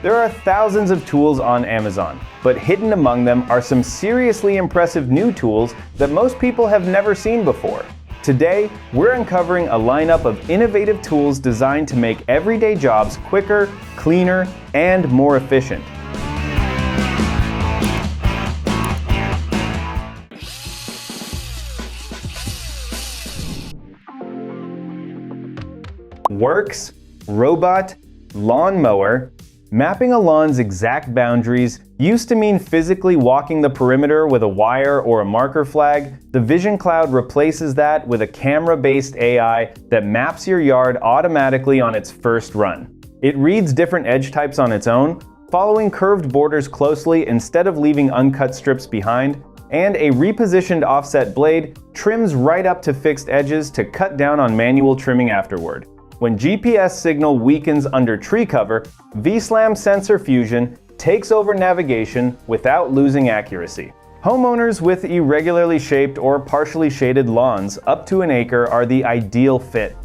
There are thousands of tools on Amazon, but hidden among them are some seriously impressive new tools that most people have never seen before. Today, we're uncovering a lineup of innovative tools designed to make everyday jobs quicker, cleaner, and more efficient. Works, robot, lawnmower. Mapping a lawn's exact boundaries used to mean physically walking the perimeter with a wire or a marker flag. The Vision Cloud replaces that with a camera-based AI that maps your yard automatically on its first run. It reads different edge types on its own, following curved borders closely instead of leaving uncut strips behind, and a repositioned offset blade trims right up to fixed edges to cut down on manual trimming afterward. When GPS signal weakens under tree cover, V-SLAM sensor fusion takes over navigation without losing accuracy. Homeowners with irregularly shaped or partially shaded lawns up to an acre are the ideal fit.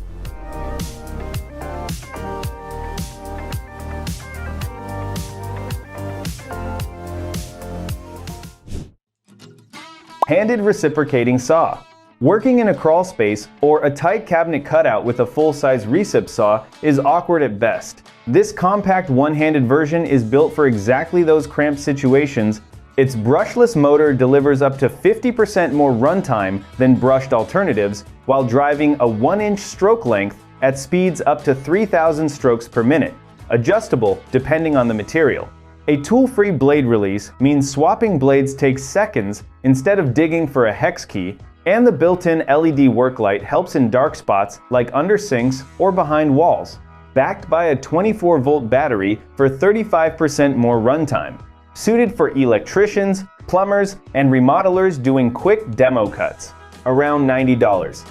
Handed reciprocating saw. Working in a crawl space or a tight cabinet cutout with a full-size recip saw is awkward at best. This compact one-handed version is built for exactly those cramped situations. Its brushless motor delivers up to 50% more runtime than brushed alternatives while driving a 1-inch stroke length at speeds up to 3,000 strokes per minute, adjustable depending on the material. A tool-free blade release means swapping blades takes seconds instead of digging for a hex key, and the built-in LED work light helps in dark spots like under sinks or behind walls. Backed by a 24-volt battery for 35% more runtime. Suited for electricians, plumbers, and remodelers doing quick demo cuts. Around $90.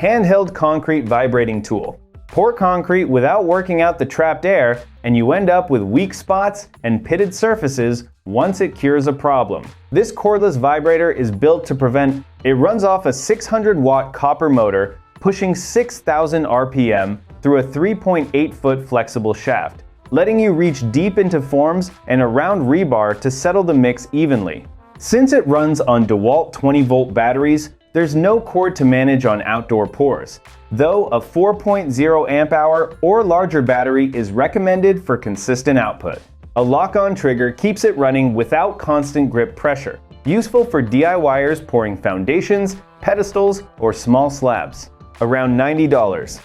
Handheld concrete vibrating tool. Pour concrete without working out the trapped air, and you end up with weak spots and pitted surfaces once it cures a problem. This cordless vibrator is built to prevent. It runs off a 600-watt copper motor, pushing 6,000 RPM through a 3.8-foot flexible shaft, letting you reach deep into forms and around rebar to settle the mix evenly. Since it runs on DeWalt 20-volt batteries, there's no cord to manage on outdoor pours, though a 4.0 amp-hour or larger battery is recommended for consistent output. A lock-on trigger keeps it running without constant grip pressure, useful for DIYers pouring foundations, pedestals, or small slabs. Around $90.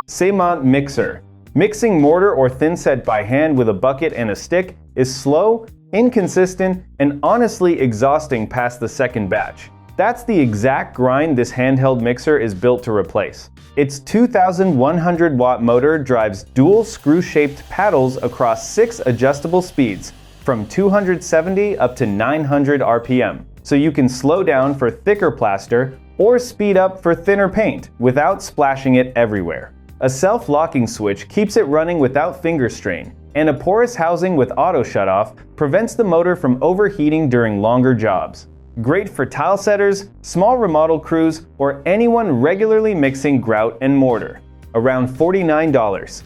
Cement mixer. Mixing mortar or thinset by hand with a bucket and a stick is slow, inconsistent, and honestly exhausting past the second batch. That's the exact grind this handheld mixer is built to replace. Its 2,100-watt motor drives dual screw-shaped paddles across 6 adjustable speeds, from 270 up to 900 RPM, so you can slow down for thicker plaster or speed up for thinner paint without splashing it everywhere. A self-locking switch keeps it running without finger strain, and a porous housing with auto shutoff prevents the motor from overheating during longer jobs. Great for tile setters, small remodel crews, or anyone regularly mixing grout and mortar. Around $49.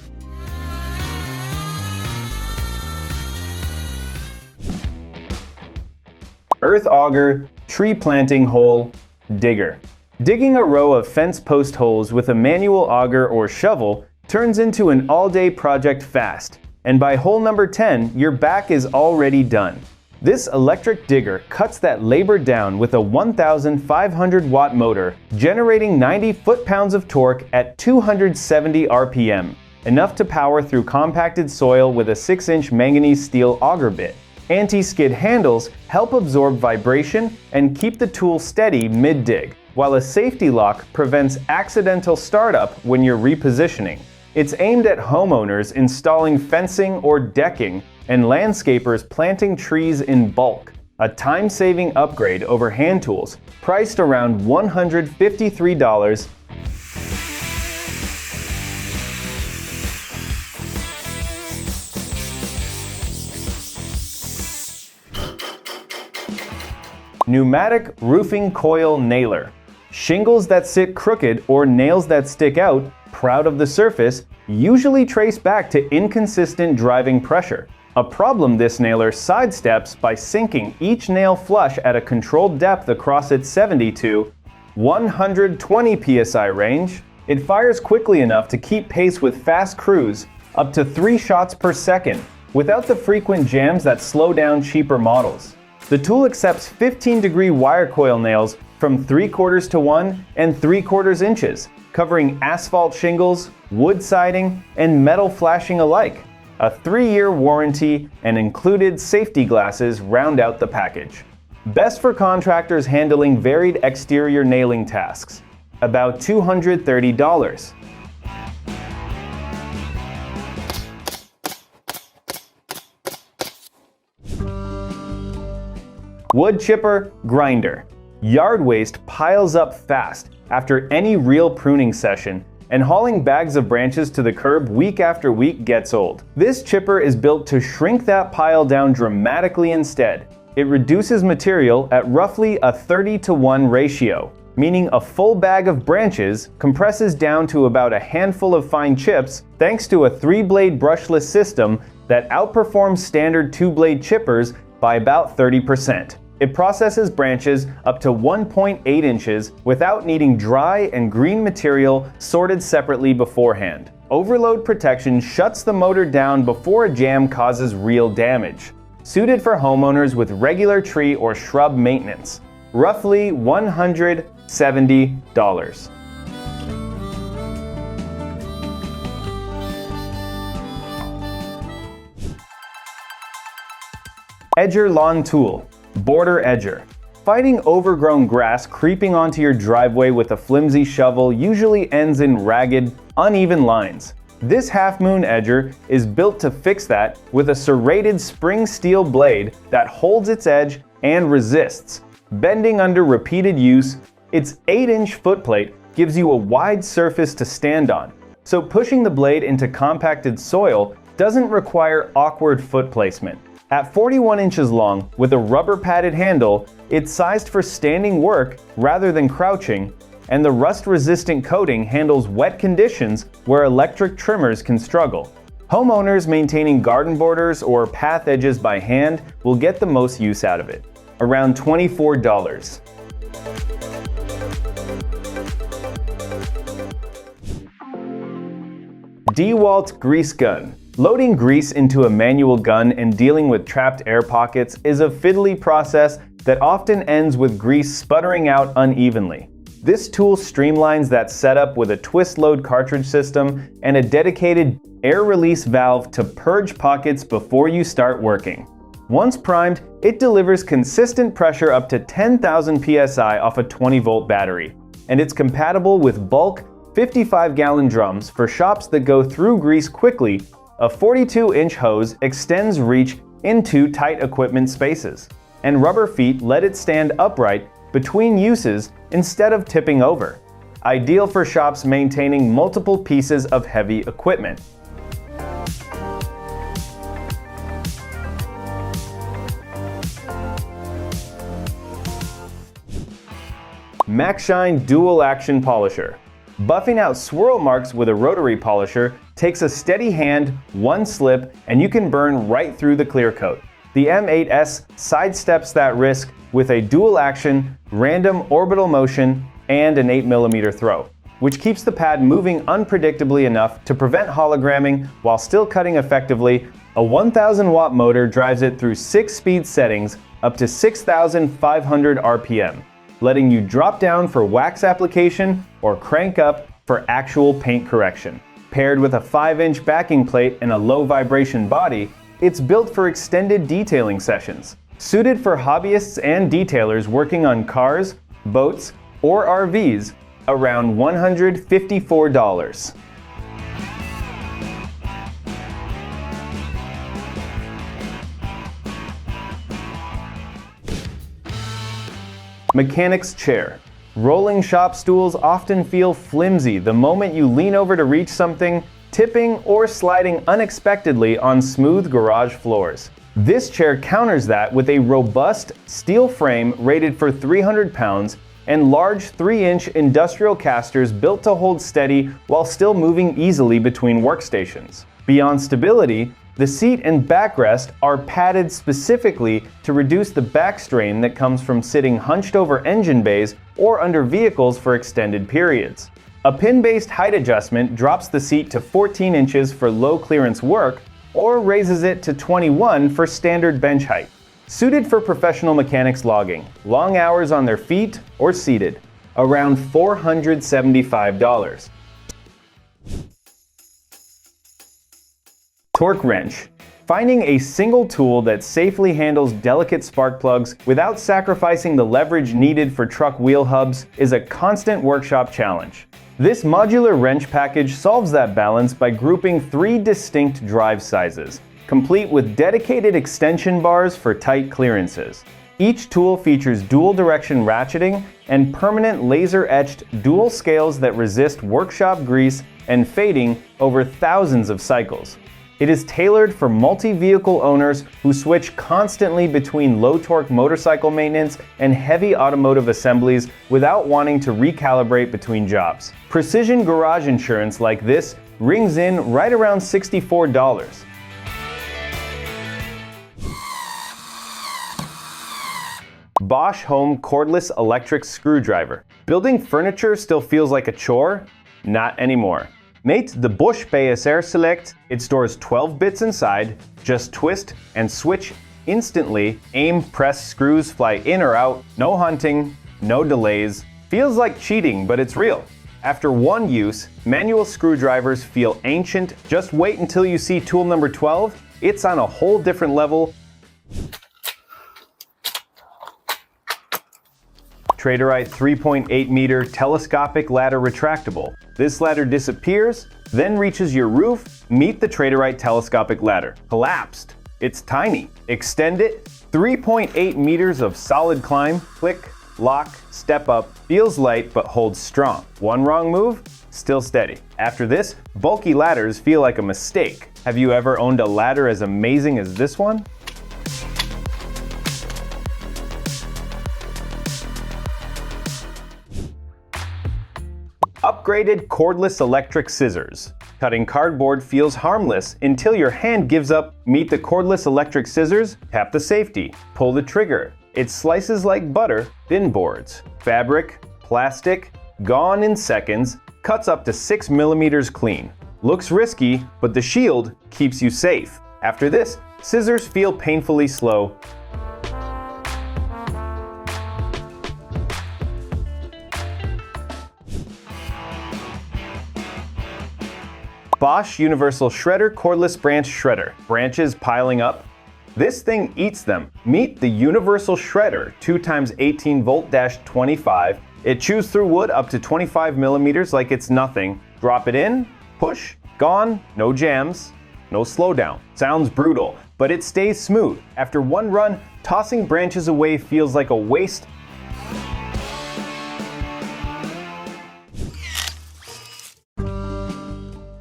Earth auger, tree planting hole, digger. Digging a row of fence post holes with a manual auger or shovel turns into an all-day project fast, and by hole number 10, your back is already done. This electric digger cuts that labor down with a 1,500-watt motor, generating 90 foot-pounds of torque at 270 RPM, enough to power through compacted soil with a 6-inch manganese steel auger bit. Anti-skid handles help absorb vibration and keep the tool steady mid-dig, while a safety lock prevents accidental startup when you're repositioning. It's aimed at homeowners installing fencing or decking and landscapers planting trees in bulk. A time-saving upgrade over hand tools, priced around $153. Pneumatic roofing coil nailer. Shingles that sit crooked or nails that stick out, proud of the surface, usually trace back to inconsistent driving pressure. A problem this nailer sidesteps by sinking each nail flush at a controlled depth across its 70 to 120 psi range. It fires quickly enough to keep pace with fast crews, up to 3 shots per second, without the frequent jams that slow down cheaper models. The tool accepts 15-degree wire coil nails from 3/4 to 1 and 3/4 inches, covering asphalt shingles, wood siding, and metal flashing alike. A 3-year warranty and included safety glasses round out the package. Best for contractors handling varied exterior nailing tasks. About $230. Wood chipper grinder. Yard waste piles up fast after any real pruning session, and hauling bags of branches to the curb week after week gets old. This chipper is built to shrink that pile down dramatically instead. It reduces material at roughly a 30-to-1 ratio, meaning a full bag of branches compresses down to about a handful of fine chips thanks to a 3-blade brushless system that outperforms standard 2-blade chippers by about 30%. It processes branches up to 1.8 inches without needing dry and green material sorted separately beforehand. Overload protection shuts the motor down before a jam causes real damage. Suited for homeowners with regular tree or shrub maintenance. Roughly $170. Edger lawn tool. Border edger. Fighting overgrown grass creeping onto your driveway with a flimsy shovel usually ends in ragged, uneven lines. This half-moon edger is built to fix that with a serrated spring steel blade that holds its edge and resists, bending under repeated use. Its 8-inch footplate gives you a wide surface to stand on, so pushing the blade into compacted soil doesn't require awkward foot placement. At 41 inches long, with a rubber-padded handle, it's sized for standing work rather than crouching, and the rust-resistant coating handles wet conditions where electric trimmers can struggle. Homeowners maintaining garden borders or path edges by hand will get the most use out of it. Around $24. DeWalt grease gun. Loading grease into a manual gun and dealing with trapped air pockets is a fiddly process that often ends with grease sputtering out unevenly. This tool streamlines that setup with a twist-load cartridge system and a dedicated air release valve to purge pockets before you start working. Once primed, it delivers consistent pressure up to 10,000 psi off a 20-volt battery, and it's compatible with bulk 55-gallon drums for shops that go through grease quickly. A 42-inch hose extends reach into tight equipment spaces, and rubber feet let it stand upright between uses instead of tipping over. Ideal for shops maintaining multiple pieces of heavy equipment. MacShine Dual Action Polisher. Buffing out swirl marks with a rotary polisher takes a steady hand, one slip, and you can burn right through the clear coat. The M8S sidesteps that risk with a dual action, random orbital motion, and an 8mm throw, which keeps the pad moving unpredictably enough to prevent hologramming while still cutting effectively. A 1,000-watt motor drives it through 6 speed settings up to 6,500 RPM, letting you drop down for wax application or crank up for actual paint correction. Paired with a 5-inch backing plate and a low vibration body, it's built for extended detailing sessions. Suited for hobbyists and detailers working on cars, boats, or RVs, around $154. Mechanic's chair. Rolling shop stools often feel flimsy the moment you lean over to reach something, tipping or sliding unexpectedly on smooth garage floors. This chair counters that with a robust steel frame rated for 300 pounds and large 3-inch industrial casters built to hold steady while still moving easily between workstations. Beyond stability, the seat and backrest are padded specifically to reduce the back strain that comes from sitting hunched over engine bays or under vehicles for extended periods. A pin-based height adjustment drops the seat to 14 inches for low clearance work or raises it to 21 for standard bench height. Suited for professional mechanics logging, long hours on their feet or seated. Around $475. Torque wrench. Finding a single tool that safely handles delicate spark plugs without sacrificing the leverage needed for truck wheel hubs is a constant workshop challenge. This modular wrench package solves that balance by grouping 3 distinct drive sizes, complete with dedicated extension bars for tight clearances. Each tool features dual direction ratcheting and permanent laser-etched dual scales that resist workshop grease and fading over thousands of cycles. It is tailored for multi-vehicle owners who switch constantly between low-torque motorcycle maintenance and heavy automotive assemblies without wanting to recalibrate between jobs. Precision garage insurance like this rings in right around $64. Bosch Home Cordless Electric Screwdriver. Building furniture still feels like a chore? Not anymore. Mate the Bosch BSR Select, it stores 12 bits inside, just twist and switch instantly, aim, press, screws fly in or out, no hunting, no delays. Feels like cheating, but it's real. After one use, manual screwdrivers feel ancient. Just wait until you see tool number 12, it's on a whole different level. Traderite 3.8 meter telescopic ladder retractable. This ladder disappears, then reaches your roof. Meet the Traderite telescopic ladder. Collapsed. It's tiny. Extend it. 3.8 meters of solid climb. Click, lock, step up. Feels light but holds strong. One wrong move, still steady. After this, bulky ladders feel like a mistake. Have you ever owned a ladder as amazing as this one? Upgraded cordless electric scissors. Cutting cardboard feels harmless until your hand gives up. Meet the cordless electric scissors. Tap the safety. Pull the trigger. It slices like butter, thin boards. Fabric, plastic, gone in seconds. Cuts up to 6 millimeters clean. Looks risky, but the shield keeps you safe. After this, scissors feel painfully slow. Bosch Universal Shredder Cordless Branch Shredder. Branches piling up. This thing eats them. Meet the Universal Shredder 2x18 volt-25. It chews through wood up to 25 millimeters like it's nothing. Drop it in, push, gone, no jams, no slowdown. Sounds brutal, but it stays smooth. After one run, tossing branches away feels like a waste.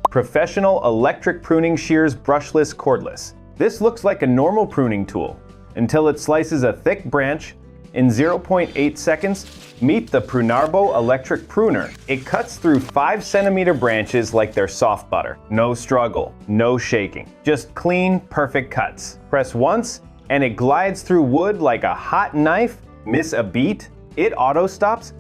Professional electric pruning shears brushless cordless. This looks like a normal pruning tool until it slices a thick branch. In 0.8 seconds, meet the Prunarbo electric pruner. It cuts through 5-centimeter branches like they're soft butter. No struggle, no shaking. Just clean, perfect cuts. Press once, and it glides through wood like a hot knife. Miss a beat, it auto stops.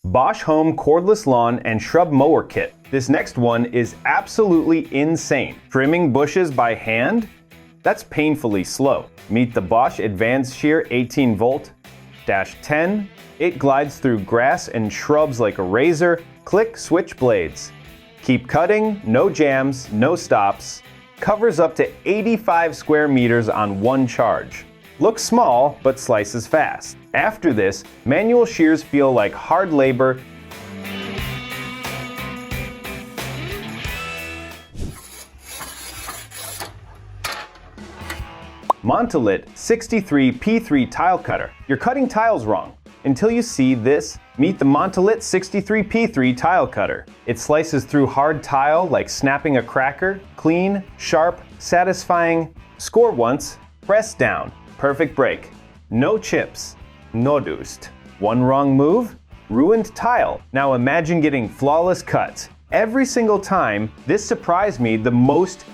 Bosch Home Cordless Lawn and Shrub Mower Kit. This next one is absolutely insane. Trimming bushes by hand? That's painfully slow. Meet the Bosch Advanced Shear 18 volt-10. It glides through grass and shrubs like a razor. Click, switch blades. Keep cutting, no jams, no stops. Covers up to 85 square meters on one charge. Looks small, but slices fast. After this, manual shears feel like hard labor. Montolit 63 P3 tile cutter. You're cutting tiles wrong. until you see this. Meet the Montolit 63P3 tile cutter. It slices through hard tile like snapping a cracker, clean, sharp, satisfying. Score once, press down, perfect break. No chips, no dust. One wrong move, ruined tile. Now imagine getting flawless cuts. Every single time, this surprised me the most